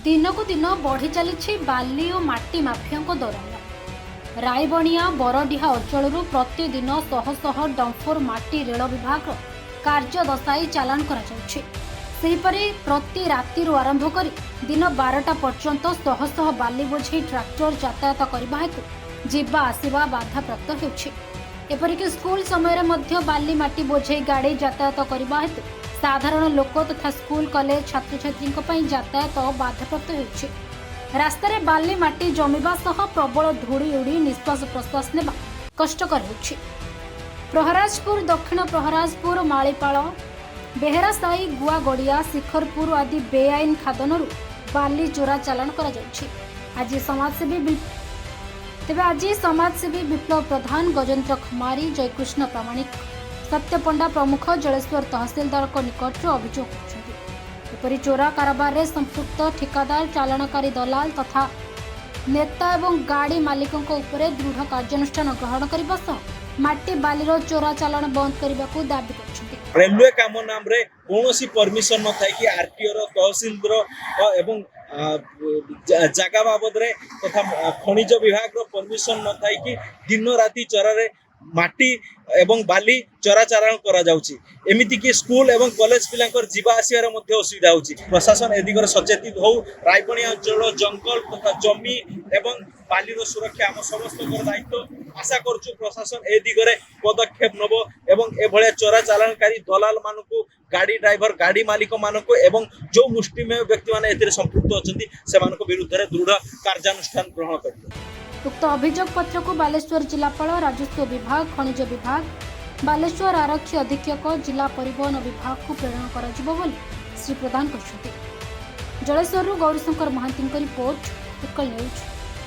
दिनकु दिन बढ़ी चली बाली और माटी माफिया दरंगा। रायबणिया बरडीहा अंचल प्रतिदिन शह शह डंफर माटी रेल विभाग कार्य दशाई चालाण करी प्रति राति आरंभ कर दिन 12टा पर्यंत शह शह बाली बोझे ट्राक्टर यातायात करने हेतु जीवा आसवा बाधाप्राप्त होपरिक स्कूल समय बाली माटी बोझे गाड़ी यातायात करने हेतु साधारण लोक तथा स्कूल कॉलेज छात्र छात्री यातायात बाधाप्राप्त होछि। रास्तार बाली माटी जमीबा सह प्रबल धूड़ी उड़ी निश्वास प्रश्वास नेबा कष्टकर होछि। प्रहराजपुर दक्षिण प्रहराजपुर मालीपाल बेहरासाई गुआगड़िया शिखरपुर आदि बेआईन खादनरू बाली चोरा चालाण करा जाउछि। आज समाजसेवी विप्लव प्रधान गजेन्द्र खमारी जयकृष्ण प्रामाणिक सत्यपंडा प्रमुख जलेश्वर तहसीलदार निकट अभियोग करपरि चोरा कारोबार में संपृक्त ठिकादार चालाणकारी दलाल तथा नेता एवं गाड़ी मालिकों उपरे दृढ़ कार्यानुष्ठान ग्रहण करने सह माटी बालीर चोरा चालाण बंद करने को दाबी कर रेलवे काम नाम रे कौन परमिशन न था कि आरटीओ तहसील एवं जगह बाबद तथा खनिज विभाग परमिशन न था कि दिन राति चोरा माटी एवं बाली चोरा चालाण करा जाउची। एमिति कि स्कूल एवं कॉलेज पिलांकर जीवा आसियार मध्य असुविधा होची। प्रशासन ए दिगरे सचेतित हो रायबणिया अंचल जंगल तथा जमी एवं बालीर सुरक्षा आम समस्त दायित्व आशा करूछु। प्रशासन ए दिगरे पदक्षेप नब एवं एभलिया चोरा चालाणकारी दलाल मानकु गाड़ी ड्राइवर गाड़ी मालिक मानकु एवं जो मुष्टिमेय व्यक्ति माने एथिरे संपृक्त अछंती सेमानक विरुद्ध रे दृढ़ कार्यानुष्ठान ग्रहण करियो। उक्त अभियोग पत्र को बालेश्वर जिलापाल राजस्व विभाग खनिज विभाग बालेश्वर आरक्षी अधीक्षक जिला परिवहन विभाग को प्रेरण कर श्री प्रधान कहते। Jaleswar Gaurishankar Mahanti report Utkal news.